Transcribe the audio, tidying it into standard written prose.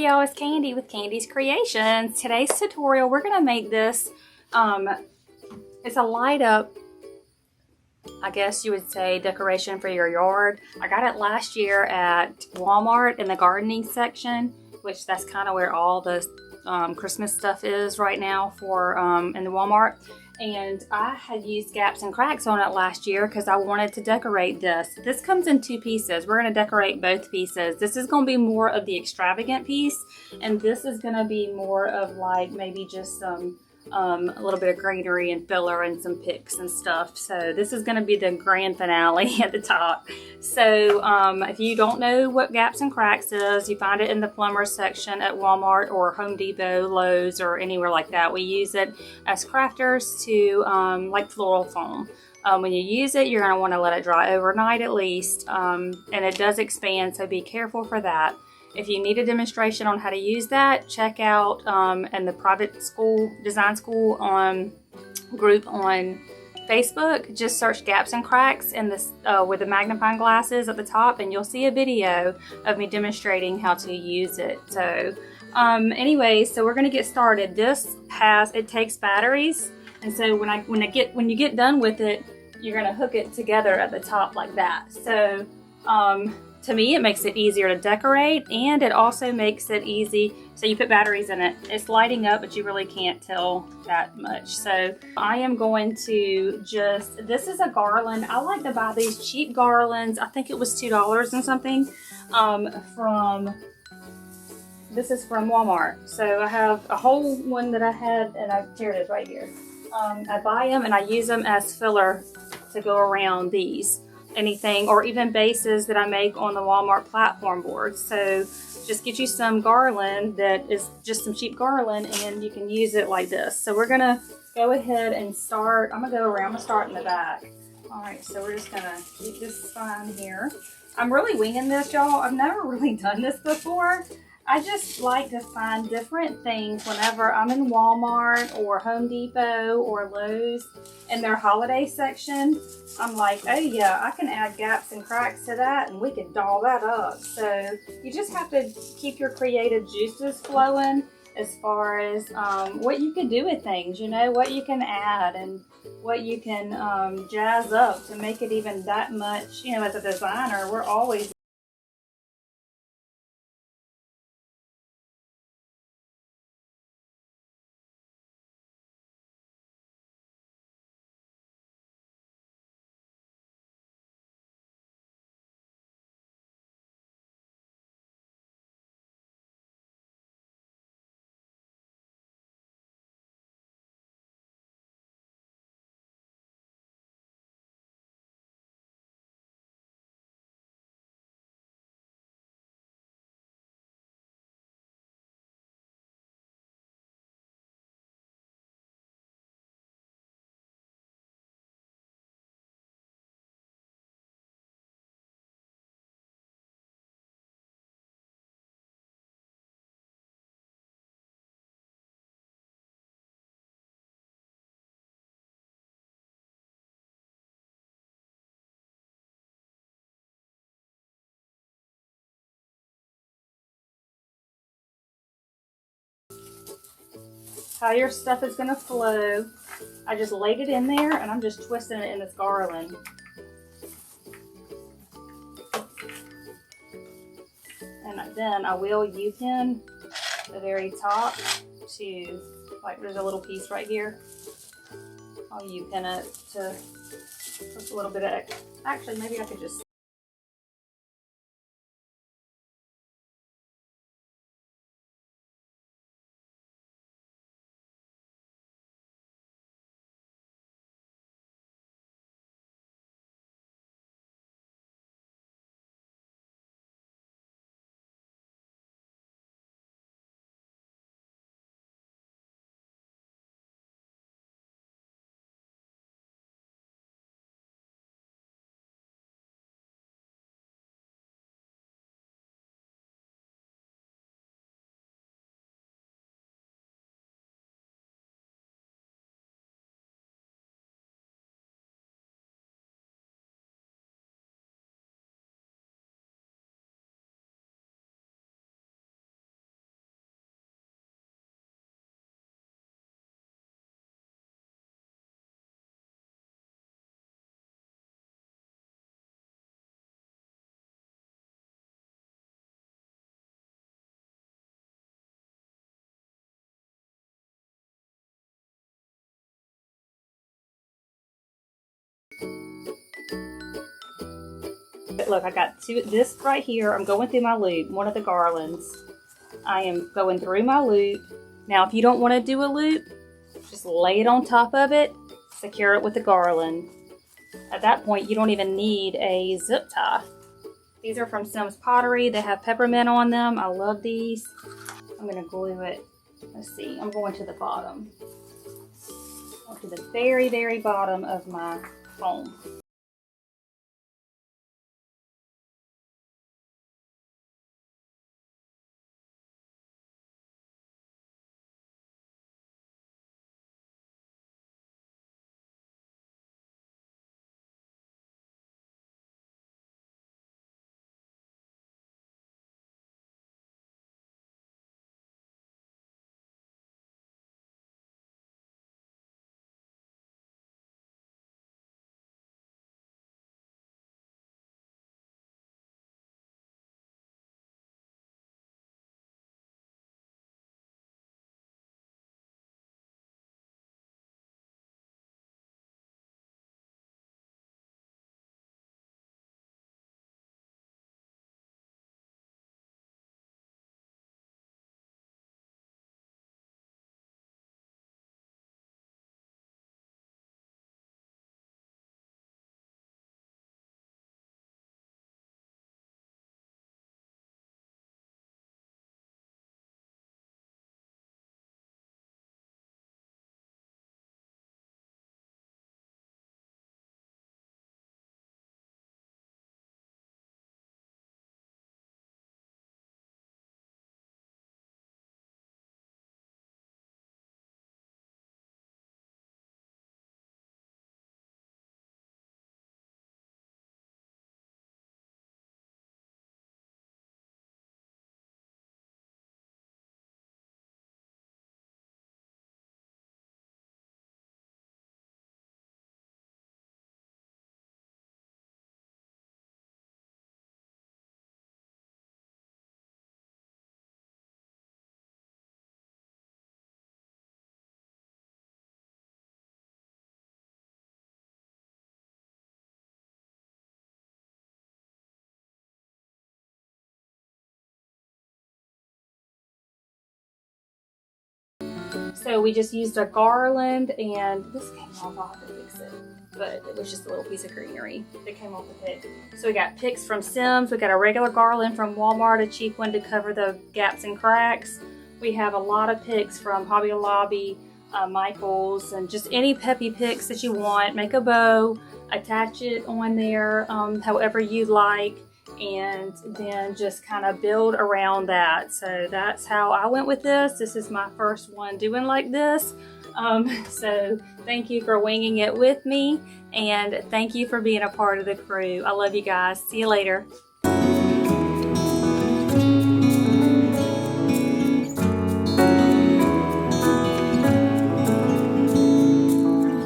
y'all, it's Candy with Candy's Creations. Today's tutorial, we're gonna make this, it's a light up, I guess you would say, decoration for your yard. I got it last year at Walmart in the gardening section, which that's kind of where all the Christmas stuff is right now for in the Walmart. And I had used gaps and cracks on it last year because I wanted to decorate this. This comes in two pieces. We're going to decorate both pieces. This is going to be more of the extravagant piece, and this is going to be more of like maybe just some a little bit of greenery and filler and some picks and stuff. So this is going to be the grand finale at the top. So if you don't know what gaps and cracks is, you find it in the plumber section at Walmart or Home Depot, Lowe's, or anywhere like that. We use it as crafters to like floral foam. When you use it, you're going to want to let it dry overnight at least, and it does expand, so be careful for that. If you need a demonstration on how to use that, check out in the private school, design school group on Facebook. Just search gaps and cracks in this with the magnifying glasses at the top, and you'll see a video of me demonstrating how to use it. So anyway, so we're going to get started. It takes batteries, and so when you get done with it, you're going to hook it together at the top like that. So to me, it makes it easier to decorate, and it also makes it easy. So you put batteries in it. It's lighting up, but you really can't tell that much. So I am going to this is a garland. I like to buy these cheap garlands. I think it was $2 and something this is from Walmart. So I have a whole one that I had, and here it is right here. I buy them and I use them as filler to go around these. Anything, or even bases that I make on the Walmart platform board. So just get you some garland that is just some cheap garland, and you can use it like this. So we're gonna go ahead and start. I'm gonna start in the back. All right, so we're just gonna keep this fine here. I'm really winging this, y'all. I've never really done this before. I just like to find different things whenever I'm in Walmart or Home Depot or Lowe's in their holiday section. I'm like, oh yeah, I can add gaps and cracks to that, and we can doll that up. So you just have to keep your creative juices flowing as far as what you can do with things, you know, what you can add and what you can jazz up to make it even that much, you know, as a designer, we're always how your stuff is gonna flow. I just laid it in there, and I'm just twisting it in this garland. And then I will U-pin the very top to, like, there's a little piece right here. I'll U-pin it to just a little bit of, actually maybe I could just look, I got this right here. I'm going through my loop, one of the garlands. I am going through my loop. Now, if you don't want to do a loop, just lay it on top of it, secure it with the garland. At that point, you don't even need a zip tie. These are from Sims Pottery. They have peppermint on them. I love these. I'm going to glue it. Let's see. I'm going to the bottom. To the very, very bottom of my foam. So we just used a garland, and this came off. I'll have to fix it, but it was just a little piece of greenery that came off with it. So we got picks from Sims. We got a regular garland from Walmart, a cheap one to cover the gaps and cracks. We have a lot of picks from Hobby Lobby, Michael's, and just any peppy picks that you want. Make a bow, attach it on there however you like, and then just kind of build around that. So that's how I went with this. This is my first one doing like this. So thank you for winging it with me, and thank you for being a part of the crew. I love you guys. See you later.